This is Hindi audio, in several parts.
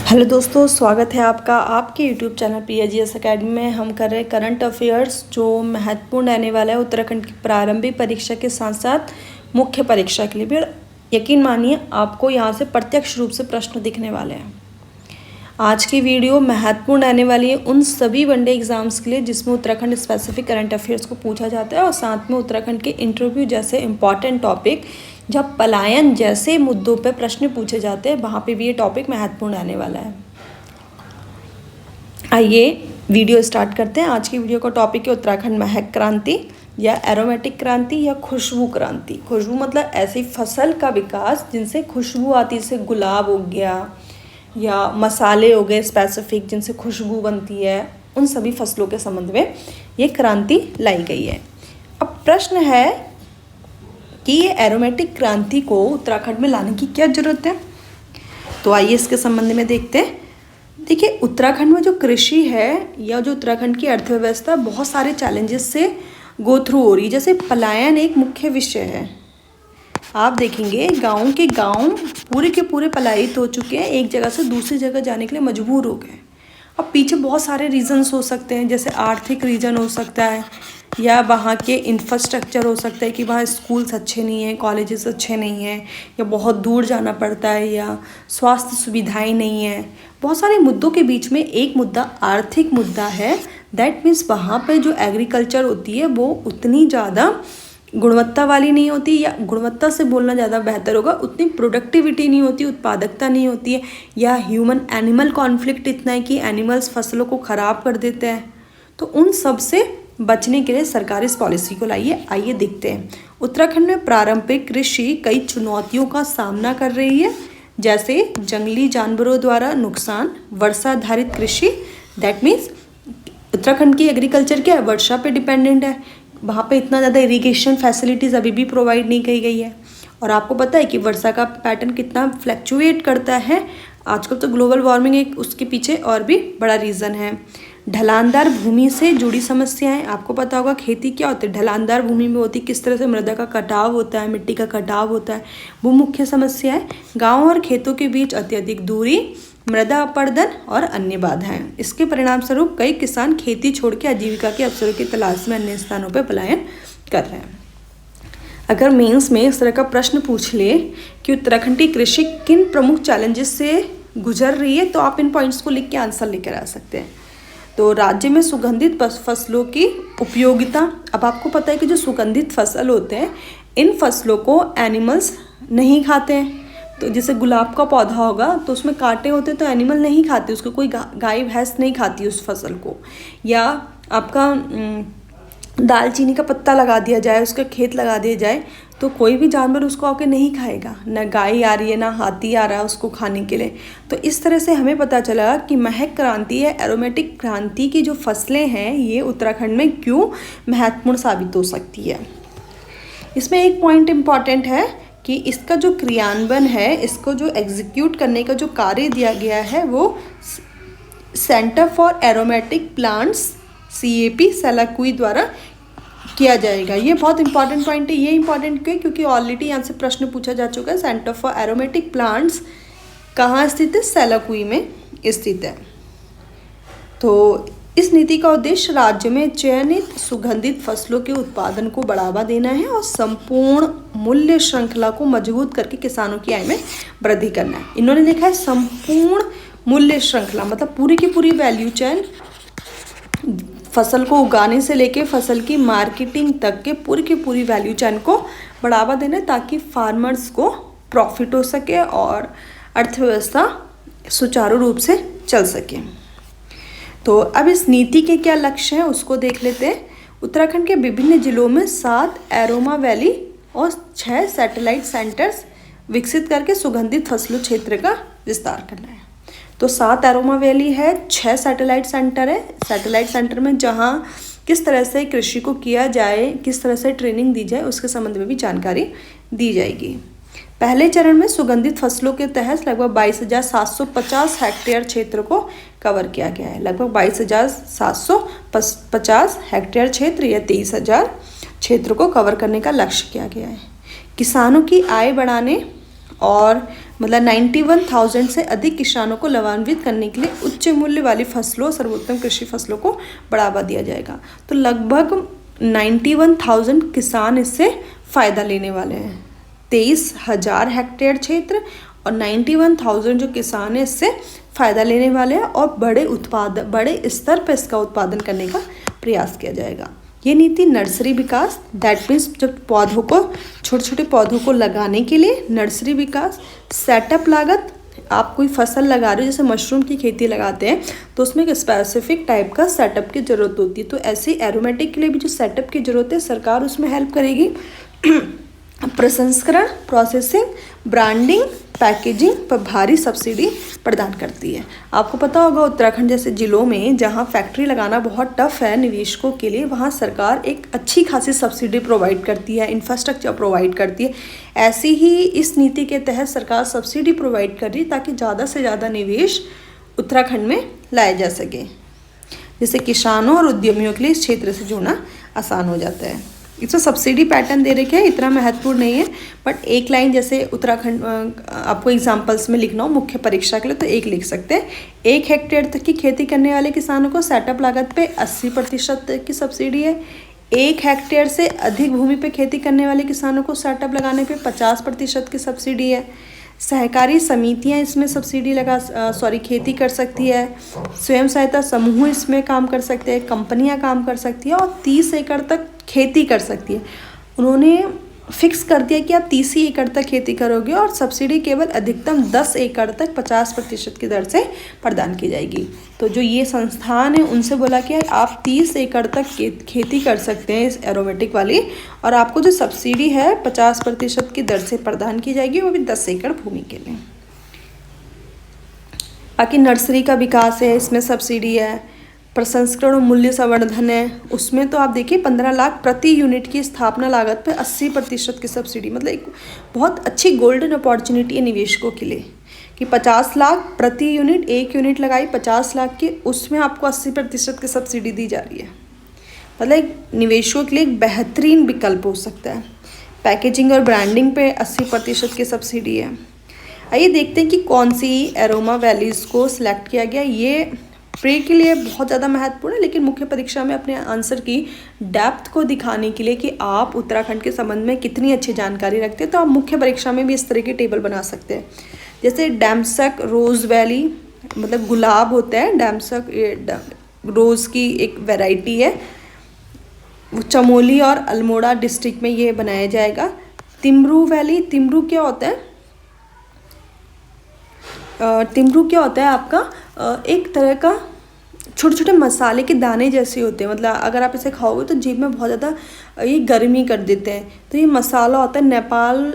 हेलो दोस्तों, स्वागत है आपका आपके यूट्यूब चैनल PAGS अकेडमी में। हम कर रहे हैं करंट अफेयर्स जो महत्वपूर्ण रहने वाला है उत्तराखंड की प्रारंभिक परीक्षा के साथ साथ मुख्य परीक्षा के लिए भी। और यकीन मानिए आपको यहाँ से प्रत्यक्ष रूप से प्रश्न दिखने वाले हैं। आज की वीडियो महत्वपूर्ण रहने वाली है उन सभी वनडे एग्जाम्स के लिए जिसमें उत्तराखंड स्पेसिफिक करंट अफेयर्स को पूछा जाता है और साथ में उत्तराखंड के इंटरव्यू जैसे इंपॉर्टेंट टॉपिक जब पलायन जैसे मुद्दों पर प्रश्न पूछे जाते हैं वहाँ पे भी ये टॉपिक महत्वपूर्ण रहने वाला है। आइए वीडियो स्टार्ट करते हैं। आज की वीडियो का टॉपिक है उत्तराखंड महक क्रांति या एरोमेटिक क्रांति या खुशबू क्रांति। खुशबू मतलब ऐसी फसल का विकास जिनसे खुशबू आती, जैसे गुलाब हो गया या मसाले हो गए स्पेसिफिक जिनसे खुशबू बनती है, उन सभी फसलों के संबंध में ये क्रांति लाई गई है। अब प्रश्न है कि ये एरोमेटिक क्रांति को उत्तराखंड में लाने की क्या ज़रूरत है। तो आइए इसके संबंध में देखते हैं। देखिए, उत्तराखंड में जो कृषि है या जो उत्तराखंड की अर्थव्यवस्था बहुत सारे चैलेंजेस से गो थ्रू हो रही है। जैसे पलायन एक मुख्य विषय है। आप देखेंगे गाँव के गाँव पूरे के पूरे पलायित हो चुके हैं, एक जगह से दूसरी जगह जाने के लिए मजबूर हो गए। अब पीछे बहुत सारे रीजंस हो सकते हैं, जैसे आर्थिक रीजन हो सकता है या वहाँ के इंफ्रास्ट्रक्चर हो सकता है कि वहाँ स्कूल्स अच्छे नहीं हैं, कॉलेजेस अच्छे नहीं हैं, या बहुत दूर जाना पड़ता है, या स्वास्थ्य सुविधाएं नहीं हैं। बहुत सारे मुद्दों के बीच में एक मुद्दा आर्थिक मुद्दा है। दैट मीन्स वहाँ पे जो एग्रीकल्चर होती है वो उतनी ज़्यादा गुणवत्ता वाली नहीं होती, या गुणवत्ता से बोलना ज़्यादा बेहतर होगा, उतनी प्रोडक्टिविटी नहीं होती, उत्पादकता नहीं होती है, या ह्यूमन एनिमल कॉन्फ्लिक्ट इतना है कि एनिमल्स फसलों को ख़राब कर देते हैं। तो उन सब से बचने के लिए सरकार इस पॉलिसी को लाई है। आइए देखते हैं। उत्तराखंड में प्रारंभिक कृषि कई चुनौतियों का सामना कर रही है, जैसे जंगली जानवरों द्वारा नुकसान, वर्षा आधारित कृषि। दैट मीन्स उत्तराखंड की एग्रीकल्चर क्या है, वर्षा पे डिपेंडेंट है। वहाँ पे इतना ज़्यादा इरिगेशन फैसिलिटीज़ अभी भी प्रोवाइड नहीं की गई है। और आपको पता है कि वर्षा का पैटर्न कितना फ्लैक्चुएट करता है। आजकल तो ग्लोबल वार्मिंग एक उसके पीछे और भी बड़ा रीज़न है। ढलानदार भूमि से जुड़ी समस्याएं। आपको पता होगा खेती क्या होती है, ढलानदार भूमि में होती है, किस तरह से मृदा का कटाव होता है, मिट्टी का कटाव होता है, वो मुख्य समस्या है। गाँव और खेतों के बीच अत्यधिक दूरी, मृदा अपरदन और अन्य बाधाएं। इसके परिणाम स्वरूप कई किसान खेती छोड़ के आजीविका के अवसरों की तलाश में अन्य स्थानों पर पलायन कर रहे हैं। अगर मेंस में इस तरह का प्रश्न पूछ ले कि उत्तराखंड की कृषि किन प्रमुख चैलेंजेस से गुजर रही है, तो आप इन पॉइंट्स को लिख के आंसर लेकर आ सकते हैं। तो राज्य में सुगंधित फसलों की उपयोगिता। अब आपको पता है कि जो सुगंधित फसल होते हैं, इन फसलों को एनिमल्स नहीं खाते हैं। तो जैसे गुलाब का पौधा होगा तो उसमें कांटे होते तो एनिमल नहीं खाते उसको, कोई गाय भैंस नहीं खाती उस फसल को। या आपका दालचीनी का पत्ता लगा दिया जाए, उसका खेत लगा दिया जाए, तो कोई भी जानवर उसको आके नहीं खाएगा। न गाय आ रही है, ना हाथी आ रहा है उसको खाने के लिए। तो इस तरह से हमें पता चला कि महक क्रांति या एरोमेटिक क्रांति की जो फसलें हैं ये उत्तराखंड में क्यों महत्वपूर्ण साबित हो सकती है। इसमें एक पॉइंट इम्पॉर्टेंट है कि इसका जो क्रियान्वयन है, इसको जो एग्जीक्यूट करने का जो कार्य दिया गया है वो centre for aromatic plants CAP Selaqui द्वारा किया जाएगा। ये बहुत इंपॉर्टेंट पॉइंट है। ये इंपॉर्टेंट क्यों, क्योंकि ऑलरेडी यहाँ से प्रश्न पूछा जा चुका है। सेंटर फॉर एरोमेटिक प्लांट्स कहाँ स्थित है, सेलाकुई में स्थित है। तो इस नीति का उद्देश्य राज्य में चयनित सुगंधित फसलों के उत्पादन को बढ़ावा देना है और संपूर्ण मूल्य श्रृंखला को मजबूत करके किसानों की आय में वृद्धि करना है। इन्होंने लिखा है संपूर्ण मूल्य श्रृंखला, मतलब पूरी की पूरी वैल्यू चेन, फसल को उगाने से लेके फसल की मार्केटिंग तक के पूरी की पूरी वैल्यू चेन को बढ़ावा देना है, ताकि फार्मर्स को प्रॉफिट हो सके और अर्थव्यवस्था सुचारू रूप से चल सके। तो अब इस नीति के क्या लक्ष्य हैं उसको देख लेते हैं। उत्तराखंड के विभिन्न जिलों में 7 एरोमा वैली और 6 सैटेलाइट सेंटर्स विकसित करके सुगंधित फसलों क्षेत्र का विस्तार करना है। तो 7 एरोमा वैली है, 6 सैटेलाइट सेंटर है। सैटेलाइट सेंटर में जहाँ किस तरह से कृषि को किया जाए, किस तरह से ट्रेनिंग दी जाए, उसके संबंध में भी जानकारी दी जाएगी। पहले चरण में सुगंधित फसलों के तहत लगभग 22,750 हेक्टेयर क्षेत्र को कवर किया गया है। लगभग 22,750 हेक्टेयर क्षेत्र या 23,000 क्षेत्र को कवर करने का लक्ष्य किया गया है। किसानों की आय बढ़ाने और मतलब 91,000 से अधिक किसानों को लाभान्वित करने के लिए उच्च मूल्य वाली फसलों, सर्वोत्तम कृषि फसलों को बढ़ावा दिया जाएगा। तो लगभग 91,000 किसान इससे फ़ायदा लेने वाले हैं। 23,000 हेक्टेयर क्षेत्र और 91,000 जो किसान हैं इससे फ़ायदा लेने वाले हैं और बड़े स्तर पर इसका उत्पादन करने का प्रयास किया जाएगा। ये नीति नर्सरी विकास, दैट मीन्स जब पौधों को, छोटे छोटे पौधों को लगाने के लिए नर्सरी विकास, सेटअप लागत, आप कोई फसल लगा रहे हो जैसे मशरूम की खेती लगाते हैं तो उसमें एक स्पेसिफिक टाइप का सेटअप की ज़रूरत होती है, तो ऐसे एरोमेटिक के लिए भी जो सेटअप की ज़रूरत है सरकार उसमें हेल्प करेगी। प्रसंस्करण, प्रोसेसिंग, ब्रांडिंग, पैकेजिंग पर भारी सब्सिडी प्रदान करती है। आपको पता होगा उत्तराखंड जैसे ज़िलों में जहाँ फैक्ट्री लगाना बहुत टफ है निवेशकों के लिए, वहाँ सरकार एक अच्छी खासी सब्सिडी प्रोवाइड करती है, इंफ्रास्ट्रक्चर प्रोवाइड करती है। ऐसी ही इस नीति के तहत सरकार सब्सिडी प्रोवाइड कर रही है ताकि ज़्यादा से ज़्यादा निवेश उत्तराखंड में लाया जा सके, जिससे किसानों और उद्यमियों के लिए इस क्षेत्र से जुड़ना आसान हो जाता है। इसमें सब्सिडी पैटर्न दे रखे हैं, इतना महत्वपूर्ण नहीं है, बट एक लाइन जैसे उत्तराखंड आपको एग्जांपल्स में लिखना हो मुख्य परीक्षा के लिए तो एक लिख सकते हैं। 1 हेक्टेयर तक की खेती करने वाले किसानों को सेटअप लागत पे 80% की सब्सिडी है। 1 हेक्टेयर से अधिक भूमि पे खेती करने वाले किसानों को सेटअप लगाने पे 50% की सब्सिडी है। सहकारी समितियां इसमें खेती कर सकती है। स्वयं सहायता समूह इसमें काम कर सकते हैं, कंपनियां काम कर सकती है और 30 एकड़ तक खेती कर सकती है। उन्होंने फिक्स कर दिया कि आप 30 ही एकड़ तक खेती करोगे और सब्सिडी केवल अधिकतम 10 एकड़ तक 50% की दर से प्रदान की जाएगी। तो जो ये संस्थान है उनसे बोला कि आप 30 एकड़ तक खेती कर सकते हैं इस एरोमेटिक वाली, और आपको जो सब्सिडी है 50% की दर से प्रदान की जाएगी, वो भी 10 एकड़ भूमि के लिए। बाकी नर्सरी का विकास है, इसमें सब्सिडी है। प्रसंस्करण और मूल्य संवर्धन है, उसमें तो आप देखिए 15 लाख प्रति यूनिट की स्थापना लागत पे 80% की सब्सिडी, मतलब एक बहुत अच्छी गोल्डन अपॉर्चुनिटी है निवेशकों के लिए कि 50 लाख प्रति यूनिट, 1 यूनिट लगाई 50 लाख की, उसमें आपको 80% की सब्सिडी दी जा रही है। मतलब एक निवेशकों के लिए एक बेहतरीन विकल्प हो सकता है। पैकेजिंग और ब्रांडिंग पे 80% की सब्सिडी है। आइए देखते हैं कि कौन सी एरोमा वैलीज़ को सिलेक्ट किया गया। ये प्री के लिए बहुत ज़्यादा महत्वपूर्ण है, लेकिन मुख्य परीक्षा में अपने आंसर की डेप्थ को दिखाने के लिए कि आप उत्तराखंड के संबंध में कितनी अच्छी जानकारी रखते हैं, तो आप मुख्य परीक्षा में भी इस तरह की टेबल बना सकते हैं। जैसे डैमसक रोज़ वैली, मतलब गुलाब होता है, डैमसक रोज़ की एक वैरायटी है, वो चमोली और अल्मोड़ा डिस्ट्रिक्ट में ये बनाया जाएगा। तिमरू वैली, तिमरू क्या होता है? तिमरू क्या होता है आपका एक तरह का छोटे छोटे मसाले के दाने जैसे होते हैं, मतलब अगर आप इसे खाओगे तो जीभ में बहुत ज़्यादा ये गर्मी कर देते हैं, तो ये मसाला होता है, नेपाल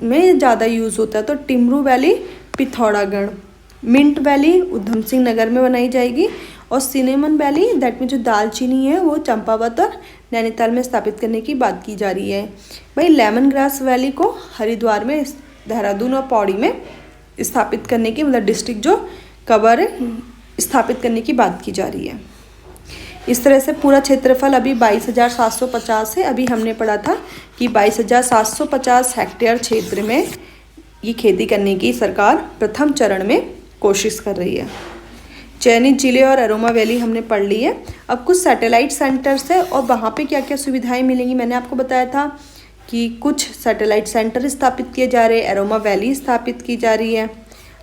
में ज़्यादा यूज़ होता है। तो टिमरू valley Pithoragarh, mint valley Udham Singh Nagar में बनाई जाएगी, और सिनेमन वैली दैट में जो दालचीनी है वो चंपावत और नैनीताल में स्थापित करने की बात की जा रही है। भाई लेमन ग्रास वैली को हरिद्वार में, देहरादून और पौड़ी में स्थापित करने की, मतलब डिस्ट्रिक्ट जो कवर स्थापित करने की बात की जा रही है। इस तरह से पूरा क्षेत्रफल अभी 22,750 है। अभी हमने पढ़ा था कि 22,750 हेक्टेयर क्षेत्र में ये खेती करने की सरकार प्रथम चरण में कोशिश कर रही है। चयनित जिले और एरोमा वैली हमने पढ़ ली है। अब कुछ सैटेलाइट सेंटर्स है और वहाँ पे क्या क्या सुविधाएं मिलेंगी मैंने आपको बताया था कि कुछ सैटेलाइट सेंटर स्थापित किए जा रहे हैं, एरोमा वैली स्थापित की जा रही है।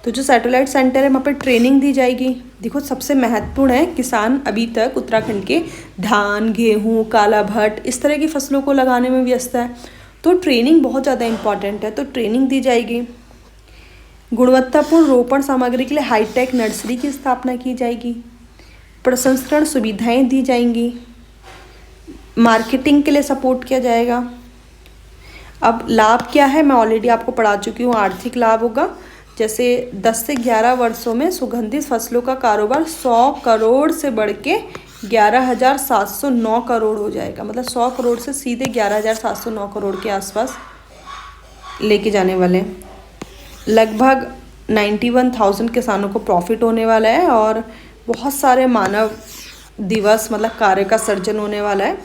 तो जो सैटेलाइट सेंटर है वहाँ पर ट्रेनिंग दी जाएगी। देखो सबसे महत्वपूर्ण है, किसान अभी तक उत्तराखंड के धान, गेहूँ, काला भट्ट इस तरह की फसलों को लगाने में व्यस्त है, तो ट्रेनिंग बहुत ज़्यादा इम्पॉर्टेंट है, तो ट्रेनिंग दी जाएगी। गुणवत्तापूर्ण रोपण सामग्री के लिए हाईटेक नर्सरी की स्थापना की जाएगी। प्रसंस्करण सुविधाएं दी जाएंगी। मार्केटिंग के लिए सपोर्ट किया जाएगा। अब लाभ क्या है मैं ऑलरेडी आपको पढ़ा चुकी हूँ। आर्थिक लाभ होगा, जैसे 10 से 11 वर्षों में सुगंधित फसलों का कारोबार 100 करोड़ से बढ़ के 11,709 करोड़ हो जाएगा। मतलब 100 करोड़ से सीधे 11,709 करोड़ के आसपास लेके जाने वाले। लगभग 91,000 किसानों को प्रॉफिट होने वाला है और बहुत सारे मानव दिवस मतलब कार्य का सर्जन होने वाला है।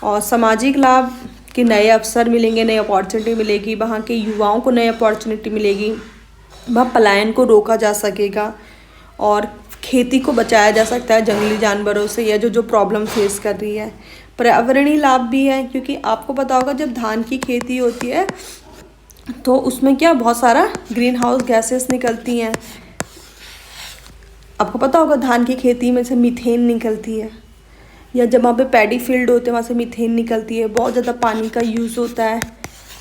और सामाजिक लाभ के नए अवसर मिलेंगे, नई अपॉर्चुनिटी मिलेगी, वहाँ के युवाओं को नई अपॉर्चुनिटी मिलेगी। वह पलायन को रोका जा सकेगा और खेती को बचाया जा सकता है जंगली जानवरों से या जो जो प्रॉब्लम फेस कर रही है। पर्यावरणीय लाभ भी है, क्योंकि आपको पता होगा जब धान की खेती होती है तो उसमें क्या बहुत सारा ग्रीन हाउस गैसेस निकलती हैं। आपको पता होगा धान की खेती में से मीथेन निकलती है, या जब वहाँ पे पैडी फील्ड होते हैं वहाँ से मीथेन निकलती है। बहुत ज़्यादा पानी का यूज़ होता है,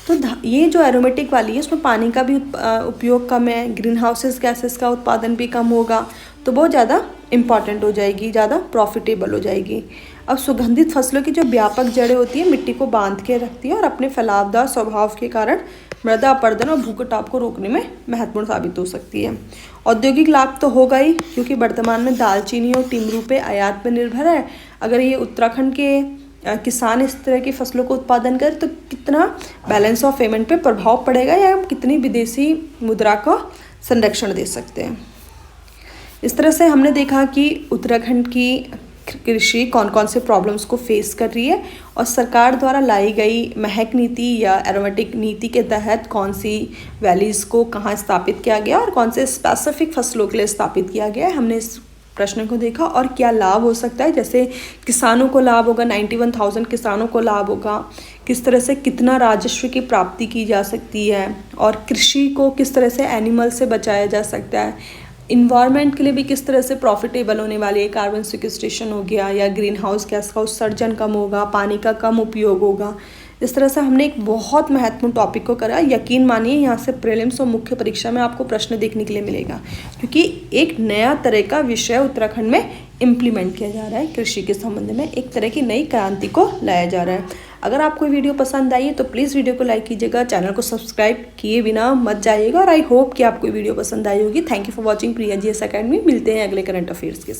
तो ये जो एरोमेटिक वाली है उसमें पानी का भी उपयोग कम है, ग्रीन हाउसेस गैसेस का उत्पादन भी कम होगा, तो बहुत ज़्यादा इम्पॉर्टेंट हो जाएगी, ज़्यादा प्रॉफिटेबल हो जाएगी। अब सुगंधित फसलों की जो व्यापक जड़ें होती है मिट्टी को बांध के रखती है और अपने फैलावदार स्वभाव के कारण मृदा अपरदन और भूकटाव को रोकने में महत्वपूर्ण साबित हो सकती है। औद्योगिक लाभ तो होगा ही, क्योंकि वर्तमान में दालचीनी और टिमरू पे आयात पर निर्भर है। अगर ये उत्तराखंड के किसान इस तरह की फसलों को उत्पादन करें तो कितना बैलेंस ऑफ पेमेंट पे प्रभाव पड़ेगा, या हम कितनी विदेशी मुद्रा का संरक्षण दे सकते हैं। इस तरह से हमने देखा कि उत्तराखंड की कृषि कौन कौन से प्रॉब्लम्स को फेस कर रही है और सरकार द्वारा लाई गई महक नीति या एरोमेटिक नीति के तहत कौन सी वैलीज़ को कहाँ स्थापित किया गया और कौन से स्पेसिफिक फसलों के लिए स्थापित किया गया है। हमने इस प्रश्न को देखा और क्या लाभ हो सकता है, जैसे किसानों को लाभ होगा, 91,000 किसानों को लाभ होगा, किस तरह से कितना राजस्व की प्राप्ति की जा सकती है, और कृषि को किस तरह से एनिमल से बचाया जा सकता है, इन्वायरमेंट के लिए भी किस तरह से प्रॉफिटेबल होने वाली है, कार्बन सिक्वेस्ट्रेशन हो गया या ग्रीन हाउस गैस का उत्सर्जन कम होगा, पानी का कम उपयोग होगा। इस तरह से हमने एक बहुत महत्वपूर्ण टॉपिक को करा। यकीन मानिए यहाँ से प्रीलिम्स और मुख्य परीक्षा में आपको प्रश्न देखने के लिए मिलेगा, क्योंकि एक नया तरह का विषय उत्तराखंड में इम्प्लीमेंट किया जा रहा है। कृषि के संबंध में एक तरह की नई क्रांति को लाया जा रहा है। अगर आपको वीडियो पसंद आई है तो प्लीज़ वीडियो को लाइक कीजिएगा, चैनल को सब्सक्राइब किए बिना मत जाइएगा, और आई होप कि आपको वीडियो पसंद आई होगी। Thank you for watching Priya GS academy. मिलते हैं अगले करंट अफेयर्स के साथ।